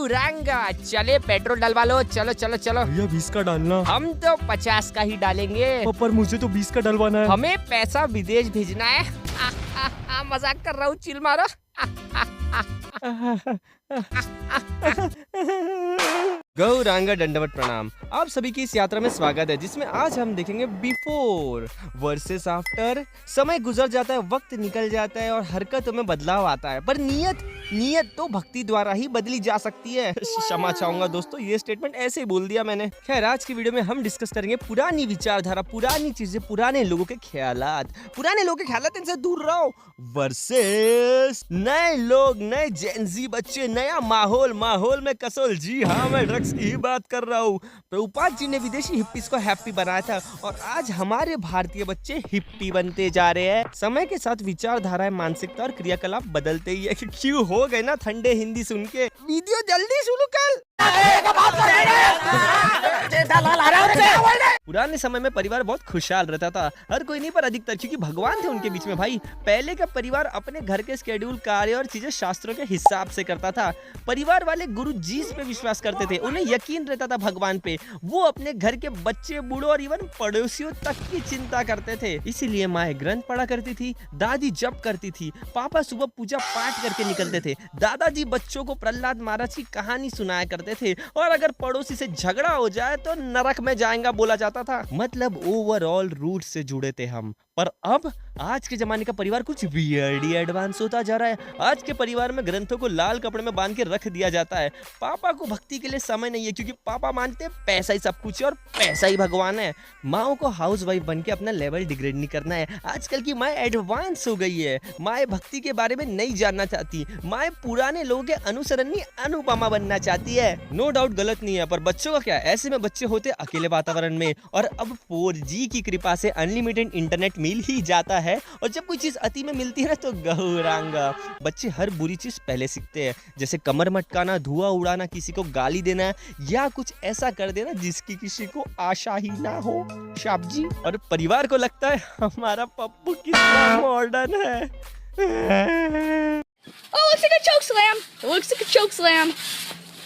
गौरांगा, चले पेट्रोल डलवा लो। चलो चलो चलो। भैया 20 का डालना। हम तो 50 का ही डालेंगे। पर मुझे तो 20 का डलवाना है। हमें पैसा विदेश भेजना है। मजाक कर रहा हूँ, चिल मारो। गौरांगा दंडवत प्रणाम। आप सभी की इस यात्रा में स्वागत है, जिसमें आज हम देखेंगे बिफोर वर्सेस आफ्टर। समय गुजर जाता है, वक्त निकल जाता है और हरकतों में बदलाव आता है, पर नीयत तो भक्ति द्वारा ही बदली जा सकती है। क्षमा चाहूंगा दोस्तों, ये स्टेटमेंट ऐसे ही बोल दिया मैंने। खैर, आज की वीडियो में हम डिस्कस करेंगे पुरानी विचारधारा, पुरानी चीजें, पुराने लोगों के ख्यालात। पुराने लोगों के ख्यालात, इनसे दूर रहो, वर्सेस नए लोग, नए जेनजी बच्चे, नया माहौल में कसोल। जी हाँ, मैं ड्रग्स की ही बात कर रहा हूँ। प्रभुपाद जी ने विदेशी हिप्पीज को हैप्पी बनाया था और आज हमारे भारतीय बच्चे हिप्पी बनते जा रहे हैं। समय के साथ विचारधाराएं, मानसिकता और क्रियाकलाप बदलते ही है। क्यों हो गए ना ठंडे हिंदी सुन के? वीडियो जल्दी शुरू कर। पुराने समय में परिवार बहुत खुशहाल रहता था। हर कोई नहीं, पर अधिकतर, क्योंकि भगवान थे उनके बीच में भाई। पहले का परिवार अपने घर के स्केड्यूल, कार्य और चीजें शास्त्रों के हिसाब से करता था। परिवार वाले गुरु जी पे विश्वास करते थे, उन्हें यकीन रहता था भगवान पे। वो अपने घर के बच्चे, बूढ़ों और इवन पड़ोसियों तक की चिंता करते थे। इसीलिए माँ ग्रंथ पढ़ा करती थी, दादी जप करती थी, पापा सुबह पूजा पाठ करके निकलते थे, दादाजी बच्चों को प्रहलाद महाराज की कहानी सुनाया करते थे, और अगर पड़ोसी से झगड़ा हो जाए तो नरक में जाएगा बोला जाता था। मतलब ओवरऑल रूट से जुड़े थे हम। पर अब आज के जमाने का परिवार कुछ वियर्ड ही एडवांस होता जा रहा है। आज के परिवार में ग्रंथों को लाल कपड़े में बांध के रख दिया जाता है। पापा को भक्ति के लिए समय नहीं है, क्योंकि पापा मानते हैं पैसा ही सब कुछ है और पैसा ही भगवान है। माओ को हाउस वाइफ बन के अपना लेवल डिग्रेड नहीं करना है। आजकल की माए एडवांस हो गई है। माए भक्ति के बारे में नहीं जानना चाहती। माए पुराने लोगों के अनुसरण नहीं, अनुपमा बनना चाहती है। नो डाउट गलत नहीं है, पर बच्चों का क्या? ऐसे में बच्चे होते अकेले वातावरण में, और अब 4G की कृपा से अनलिमिटेड इंटरनेट मिल ही जाता है। और जब कोई चीज अति में मिलती है ना, तो गौरांगा। बच्चे हर बुरी चीज पहले सीखते हैं, जैसे कमर मटकाना, धुआं उड़ाना, किसी को गाली देना, या कुछ ऐसा कर देना जिसकी किसी को आशा ही ना हो। शाप जी। और परिवार को लगता है हमारा पप्पू कितना मॉडर्न है। Oh, looks like a choke slam. It looks like a choke slam.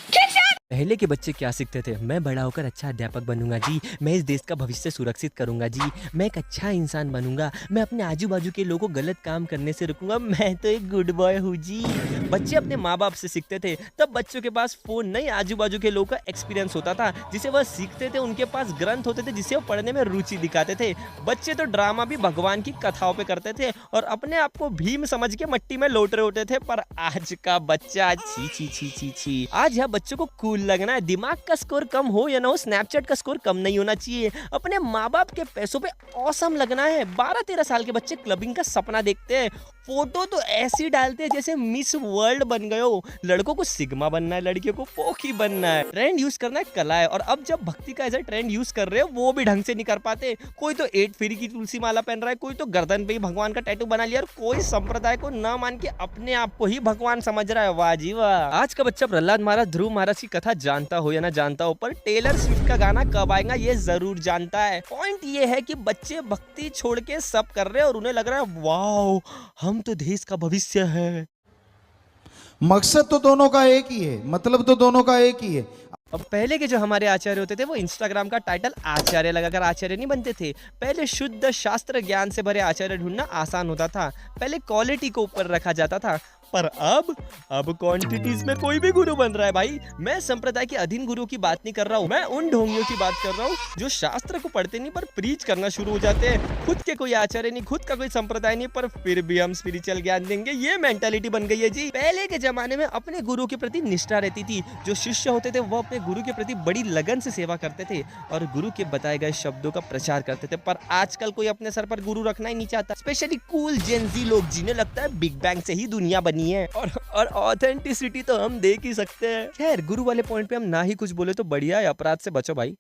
Kicks out. पहले के बच्चे क्या सीखते थे? मैं बड़ा होकर अच्छा अध्यापक बनूंगा जी, मैं इस देश का भविष्य सुरक्षित करूंगा जी, मैं एक अच्छा इंसान बनूंगा, मैं अपने आजू बाजू के लोगों को गलत काम करने से रुकूंगा, मैं तो एक गुड बॉय हूँ जी। बच्चे अपने माँ बाप से सीखते थे। तब बच्चों के पास फोन नहीं, आजू बाजू के लोगों का एक्सपीरियंस होता था जिसे वह सीखते थे। उनके पास ग्रंथ होते थे जिसे वो पढ़ने में रुचि दिखाते थे। बच्चे तो ड्रामा भी भगवान की कथाओं पे करते थे और अपने आप को भीम समझ के मट्टी में लौट रहे होते थे। पर आज का बच्चा, छी छी छी छी छी। आज यहाँ बच्चों को कूल लगना है। दिमाग का स्कोर कम हो या ना हो, स्नैपचैट का स्कोर कम नहीं होना चाहिए। अपने माँ बाप के पैसों पे औसम लगना है। 12-13 साल के बच्चे क्लबिंग का सपना देखते हैं। फोटो तो ऐसी डालते हैं जैसे मिस वर्ल्ड बन गए हो। लड़कों को सिग्मा बनना है, लड़कियों को पोखी बनना है। ट्रेंड यूज करना है कला है, और अब जब भक्ति का ऐसा ट्रेंड यूज कर रहे हो, वो भी ढंग से नहीं कर पाते। कोई तो 8 फेरी की तुलसी माला पहन रहा है, कोई तो गर्दन पे ही भगवान का टैटू बना लिया, और कोई संप्रदाय को न मान के अपने आप को ही भगवान समझ रहा है। वाह जी वाह। आज का बच्चा प्रहलाद महाराज, ध्रुव महाराज की कथा जानता हो या ना जानता हो, पर टेलर स्विफ्ट का गाना कब आएगा ये जरूर जानता है। पॉइंट ये है कि बच्चे भक्ति छोड़ के सब कर रहे हैं और उन्हें लग रहा है वाओ, हम तो देश का भविष्य है। मकसद तो दोनों का एक ही है, मतलब तो दोनों का एक ही है। अब पहले के जो हमारे आचार्य होते थे, वो इंस्टाग्राम का टाइटल आचार्य लगाकर आचार्य नहीं बनते थे। पहले शुद्ध शास्त्र ज्ञान से भरे आचार्य ढूंढना आसान होता था। पहले क्वालिटी को ऊपर रखा जाता था, पर अब क्वांटिटीज में कोई भी गुरु बन रहा है भाई। मैं संप्रदाय के अधीन गुरु की बात नहीं कर रहा हूँ, मैं उन ढोंगियों की बात कर रहा हूँ जो शास्त्र को पढ़ते नहीं पर प्रीच करना शुरू हो जाते हैं। खुद के कोई आचार्य नहीं, खुद का कोई संप्रदाय नहीं, पर फिर भी हम स्पिरिचुअल ज्ञान देंगे, ये मेंटालिटी बन गई है जी। पहले के जमाने में अपने गुरु के प्रति निष्ठा रहती थी। जो शिष्य होते थे वो अपने गुरु के प्रति बड़ी लगन से सेवा करते थे और गुरु के बताए गए शब्दों का प्रचार करते थे। पर आजकल कोई अपने सर पर गुरु रखना ही नहीं चाहता। स्पेशली कूल जेनजी लोग, जिन्हें लगता है बिग बैंग से ही दुनिया बनी है, और ऑथेंटिसिटी तो हम देख ही सकते हैं। खैर, गुरु वाले पॉइंट पे हम ना ही कुछ बोले तो बढ़िया है। अपराध से बचो भाई।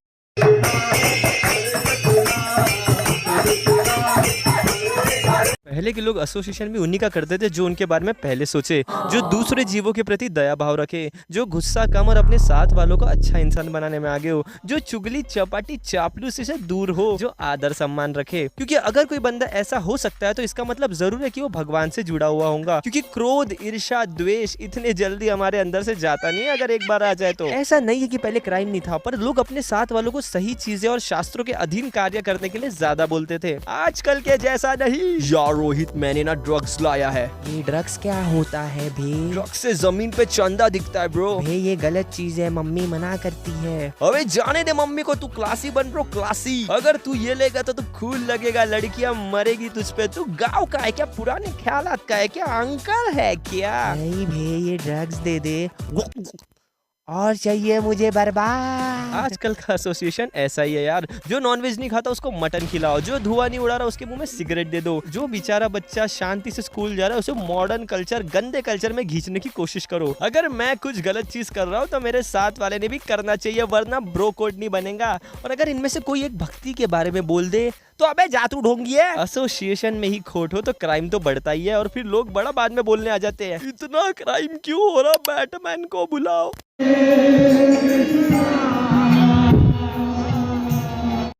पहले के लोग एसोसिएशन भी उन्हीं का करते थे जो उनके बारे में पहले सोचे, जो दूसरे जीवों के प्रति दया भाव रखे, जो गुस्सा कम और अपने साथ वालों को अच्छा इंसान बनाने में आगे हो, जो चुगली चपाटी चापलूसी से दूर हो, जो आदर सम्मान रखे। क्योंकि अगर कोई बंदा ऐसा हो सकता है तो इसका मतलब जरूर है कि वो भगवान से जुड़ा हुआ होगा। क्योंकि क्रोध, ईर्ष्या, द्वेष इतने जल्दी हमारे अंदर से जाता नहीं है अगर एक बार आ जाए तो। ऐसा नहीं है कि पहले क्राइम नहीं था, पर लोग अपने साथ वालों को सही चीजें और शास्त्रों के अधीन कार्य करने के लिए ज्यादा बोलते थे। आजकल के जैसा नहीं। यार रोहित, मैंने ना ड्रग्स लाया है। ये ड्रग्स क्या होता है भे? ड्रग्स से जमीन पे चंदा दिखता है ब्रो। भे ये गलत चीज है, मम्मी मना करती है। अबे जाने दे मम्मी को, तू क्लासी बन ब्रो, क्लासी। अगर तू ये लेगा तो तू कूल लगेगा, लड़कियां मरेगी तुझ पे। तू गांव का है क्या, पुराने ख्यालात का है क्या, अंकल है क्या? नहीं भे ये ड्रग्स दे दे और चाहिए मुझे बर्बाद। आजकल का एसोसिएशन ऐसा ही है यार। जो नॉनवेज नहीं खाता उसको मटन खिलाओ, जो धुआं नहीं उड़ा रहा उसके मुंह में सिगरेट दे दो, जो बेचारा बच्चा शांति से स्कूल जा रहा है उसे मॉडर्न कल्चर, गंदे कल्चर में घींचने की कोशिश करो। अगर मैं कुछ गलत चीज कर रहा हूँ तो मेरे साथ वाले ने भी करना चाहिए, वरना ब्रो कोड नहीं बनेगा। और अगर इनमें से कोई एक भक्ति के बारे में बोल दे तो अबे जातू ढोंगी है। एसोसिएशन में ही खोट हो तो क्राइम तो बढ़ता ही है, और फिर लोग बड़ा बाद में बोलने आ जाते हैं, इतना क्राइम क्यों हो रहा, बैटमैन को बुलाओ।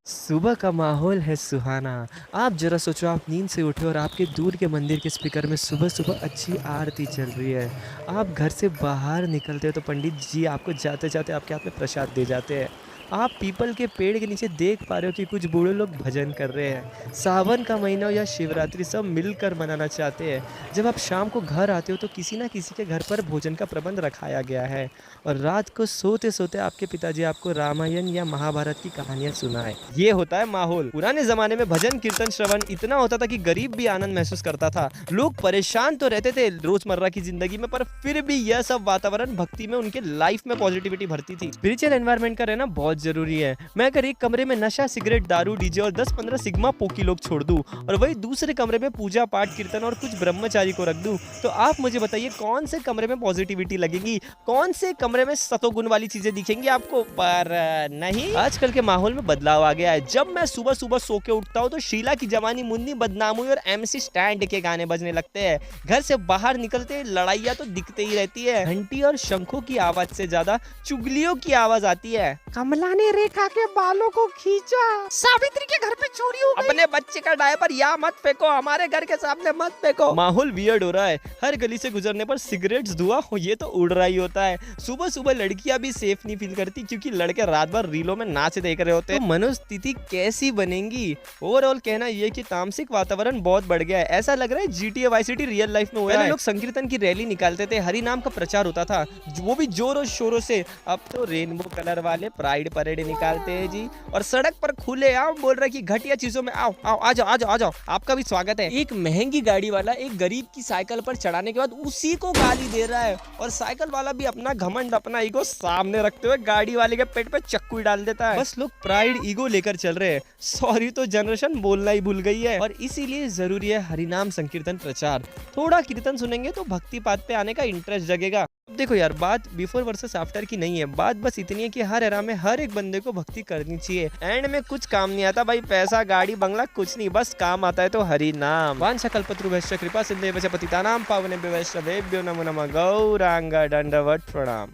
सुबह का माहौल है सुहाना। आप जरा सोचो, आप नींद से उठे और आपके दूर के मंदिर के स्पीकर में सुबह सुबह अच्छी आरती चल रही है। आप घर से बाहर निकलते हो तो पंडित जी आपको जाते जाते आपके हाथ में प्रसाद दे जाते हैं। आप पीपल के पेड़ के नीचे देख पा रहे हो कि कुछ बूढ़े लोग भजन कर रहे हैं। सावन का महीना हो या शिवरात्रि, सब मिलकर मनाना चाहते हैं। जब आप शाम को घर आते हो तो किसी ना किसी के घर पर भोजन का प्रबंध रखाया गया है, और रात को सोते सोते आपके पिताजी आपको रामायण या महाभारत की कहानियां सुनाए। ये होता है माहौल। पुराने जमाने में भजन कीर्तन श्रवण इतना होता था कि गरीब भी आनंद महसूस करता था। लोग परेशान तो रहते थे रोजमर्रा की जिंदगी में, पर फिर भी यह सब वातावरण भक्ति में उनके लाइफ में पॉजिटिविटी भरती थी। स्पिरिचुअल एनवायरनमेंट का रहना बहुत जरूरी है। मैं अगर एक कमरे में नशा, सिगरेट, दारू, डीजे और 10-15 सिग्मा पोकी लोग छोड़ दूं, और वही दूसरे कमरे में पूजा पाठ, कीर्तन और कुछ ब्रह्मचारी को रख दूं, तो आप मुझे बताइए कौन से कमरे में पॉजिटिविटी लगेगी, कौन से कमरे में सतोगुण वाली चीजें दिखेंगी आपको? पर नहीं, आजकल के माहौल में बदलाव आ गया है। जब मैं सुबह सुबह सो के उठता हूँ तो शीला की जवानी, मुन्नी बदनाम हुई और MC स्टैंड के गाने बजने लगते हैं। घर से बाहर निकलते लड़ाइयाँ तो दिखते ही रहती है। घंटी और शंखों की आवाज से ज्यादा चुगलियों की आवाज आती है। कमला ने रेखा के बालों को खींचा, सावित्री के घर पे चोरी हो गई। अपने बच्चे का डायपर यहाँ मत फेंको, हमारे घर के सामने मत फेंको। माहौल वियर्ड हो रहा है। हर गली से गुजरने पर सिगरेट्स, धुआं ये तो उड़ रहा ही होता है। सुबह सुबह लड़कियां भी सेफ नहीं फील करती क्योंकि लड़के रात भर रीलों में नाच देख रहे होते हैं। तो मनोस्थिति कैसी बनेगी? ओवरऑल कहना ये कि तामसिक वातावरण बहुत बढ़ गया है। ऐसा लग रहा है GTA Vice City real life में हुआ है। लोग संकीर्तन की रैली निकालते थे, हरि नाम का प्रचार होता था, वो भी जोरों शोरों से। अब तो रेनबो कलर वाले प्राइड परेड निकालते हैं जी, और सड़क पर खुले आम बोल रहे कि घटिया चीजों में आओ आओ आ जाओ आ जाओ आ जाओ, आपका भी स्वागत है। एक महंगी गाड़ी वाला एक गरीब की साइकिल पर चढ़ाने के बाद उसी को गाली दे रहा है, और साइकिल वाला भी अपना घमंड, अपना ईगो सामने रखते हुए गाड़ी वाले के पेट पे चक्कू डाल देता है। बस लोग प्राइड ईगो लेकर चल रहे हैं। सॉरी, तो जनरेशन बोलना ही भूल गई है, और इसीलिए जरूरी है हरिनाम संकीर्तन प्रचार। थोड़ा कीर्तन सुनेंगे तो भक्ति पात पे आने का इंटरेस्ट जगेगा। देखो यार, बात बिफोर वर्सेस आफ्टर की नहीं है, बात बस इतनी है कि हर एरा में हर एक बंदे को भक्ति करनी चाहिए। एंड में कुछ काम नहीं आता भाई, पैसा, गाड़ी, बंगला कुछ नहीं, बस काम आता है तो हरि नाम। वांछा कल्पतरुभ्यश्च कृपा सिंधुभ्यश्च पतितानां पावनेभ्यो वैष्णवेभ्यो नमो नमः। गौरांग दंडवत प्रणाम।